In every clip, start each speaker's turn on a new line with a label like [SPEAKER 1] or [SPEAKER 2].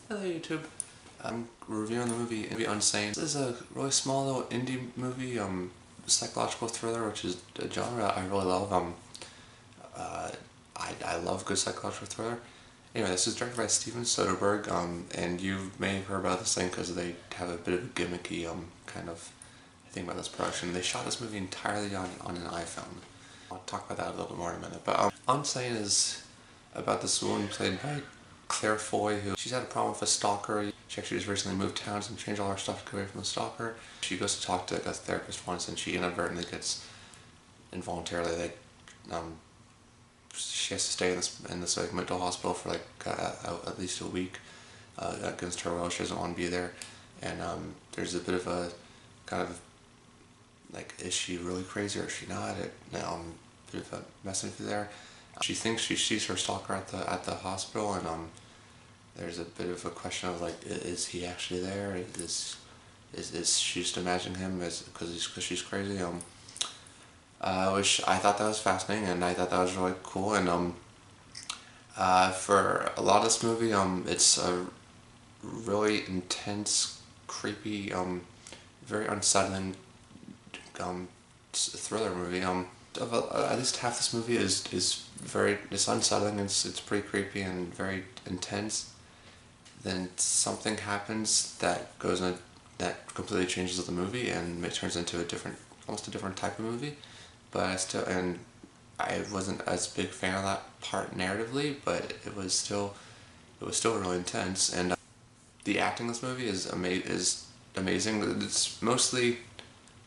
[SPEAKER 1] Hello YouTube. I'm reviewing the movie Unsane. This is a really small little indie movie, psychological thriller, which is a genre I really love. I love good psychological thriller. Anyway, this is directed by Steven Soderbergh, and you may have heard about this thing because they have a bit of a gimmicky kind of thing about this production. They shot this movie entirely on an iPhone. I'll talk about that a little bit more in a minute. But Unsane is about this woman played by Claire Foy, who she's had a problem with a stalker. She actually just recently moved towns and changed all her stuff to get away from the stalker. She goes to talk to a therapist once, and she inadvertently gets involuntarily she has to stay in this like mental hospital for like at least a week against her will. She doesn't want to be there, and there's a bit of a kind of like, is she really crazy or is she not? Bit of a message there. She thinks she sees her stalker at the hospital, and there's a bit of a question of like, is he actually there? Is she just imagining him because she's crazy? Which I thought that was fascinating, and I thought that was really cool. And for a lot of this movie, it's a really intense, creepy, very unsettling thriller movie. At least half this movie is unsettling. It's pretty creepy and very intense. Then something happens that completely changes the movie, and it turns into almost a different type of movie. But I wasn't as big a fan of that part narratively, but it was still really intense. And the acting in this movie is amazing. It's mostly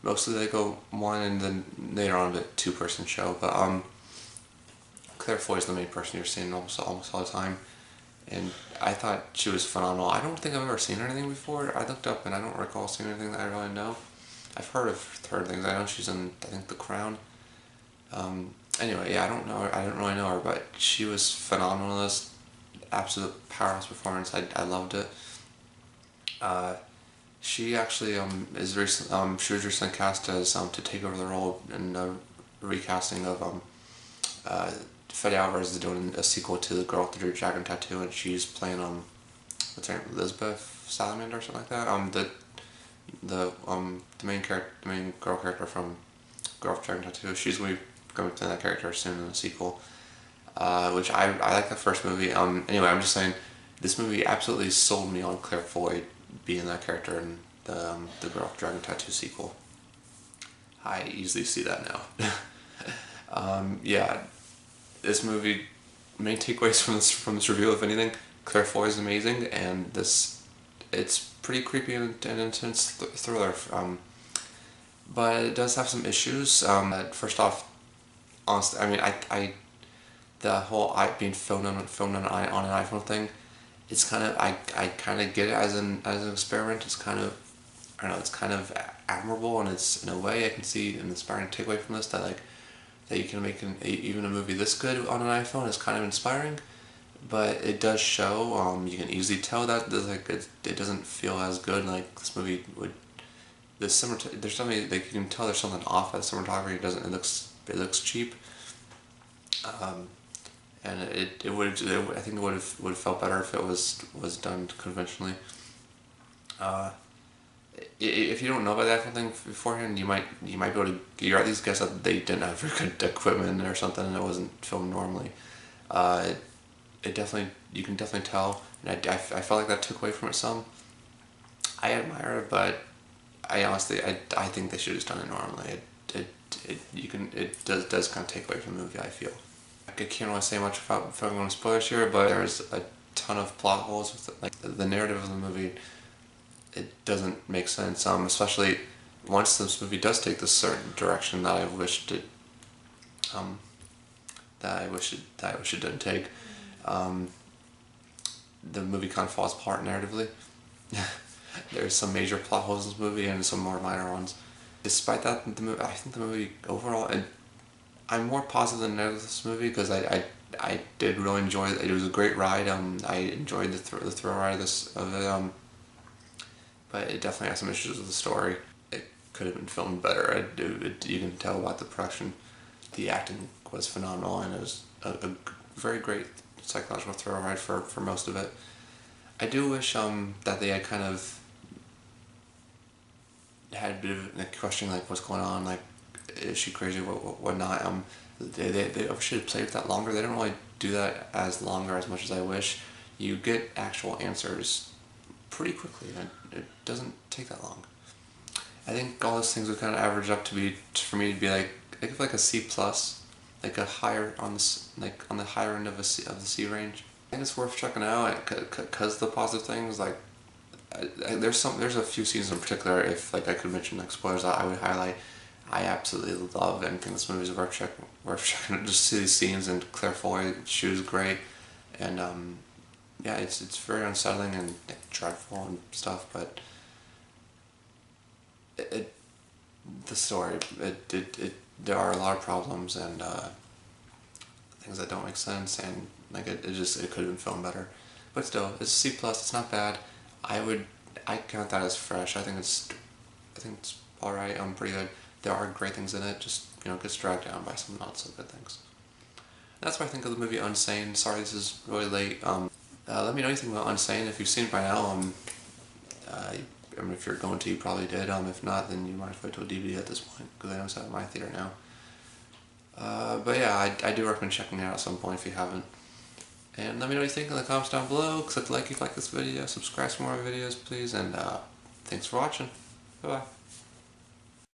[SPEAKER 1] like a one and then later on a bit two-person show. But Claire Foy is the main person you're seeing almost all the time, and I thought she was phenomenal. I don't think I've ever seen her anything before. I looked up and I don't recall seeing anything that I really know. I've heard things. I know she's in, I think, The Crown. Anyway, yeah, I don't know her. I didn't really know her, but she was phenomenal in this. Absolute powerhouse performance. I loved it. She actually she was recently cast as to take over the role in the recasting of Fede Alvarez is doing a sequel to The Girl with the Dragon Tattoo, and she's playing what's her name, Elizabeth Salamander or something like that. The main girl character from Girl with the Dragon Tattoo. She's going to play that character soon in the sequel, which I like the first movie. Anyway, I'm just saying this movie absolutely sold me on Claire Foy being that character in the Girl with the Dragon Tattoo sequel. I easily see that now. Yeah, this movie, main takeaways from this review, if anything, Claire Foy is amazing, and it's pretty creepy and intense thriller. But it does have some issues. First off, honestly, I mean, the whole being filmed on an iPhone thing, it's kind of, I kind of get it as an experiment. It's kind of, I don't know, it's kind of admirable, and it's, in a way, I can see an inspiring takeaway from this, that you can make even a movie this good on an iPhone is kind of inspiring. But it does show, you can easily tell that it doesn't feel as good like this movie would. There's something, you can tell there's something off at the cinematography. It looks cheap. And I think it would have felt better if it was done conventionally. If you don't know about that kind of thing beforehand, you might be able to. You're at least guess that they didn't have very good equipment or something, and it wasn't filmed normally. You can definitely tell, and I felt like that took away from it some. I admire it, but I honestly I think they should have just done it normally. It does kind of take away from the movie, I feel. I can't really say much without going into spoilers here, but there's a ton of plot holes with it. Like the narrative of the movie, it doesn't make sense. Especially once this movie does take this certain direction that I wish it didn't take. The movie kind of falls apart narratively. There's some major plot holes in this movie and some more minor ones. Despite that, I think the movie overall, I'm more positive than negative with this movie because I did really enjoy it. It was a great ride. I enjoyed the thrill ride of it. But it definitely has some issues with the story. It could have been filmed better. You can tell about the production. The acting was phenomenal, and it was a very great psychological thrill ride for most of it. I do wish that they had kind of had a bit of like questioning like what's going on, like is she crazy, what not. They should have played with that longer. They don't really do that as longer as much as I wish. You get actual answers pretty quickly, and it doesn't take that long. I think all those things would kind of average up to be, for me to be like, I give like a C plus, like a higher on this, like on the higher end of of the C range. I think it's worth checking out because the positive things like there's a few scenes in particular, if like I could mention like spoilers, that I would highlight. I absolutely love and think this movie is worth checking. Just see these scenes, and Claire Foy, she was great, and yeah, it's very unsettling and dreadful and stuff, but it the story there are a lot of problems and things that don't make sense, and like it could have been filmed better, but still it's a C plus. It's not bad. I count that as fresh. I think it's all right. Pretty good. There are great things in it. Just gets dragged down by some not so good things. That's what I think of the movie Unsane. Sorry, this is really late. Let me know anything about Unsane if you've seen it by now. I mean, if you're going to, you probably did. If not, then you might have to wait till DVD at this point, because I know it's out of my theater now. But yeah, I do recommend checking it out at some point if you haven't. And let me know what you think in the comments down below. Click like if you like this video. Subscribe for more videos, please. And thanks for watching. Bye-bye.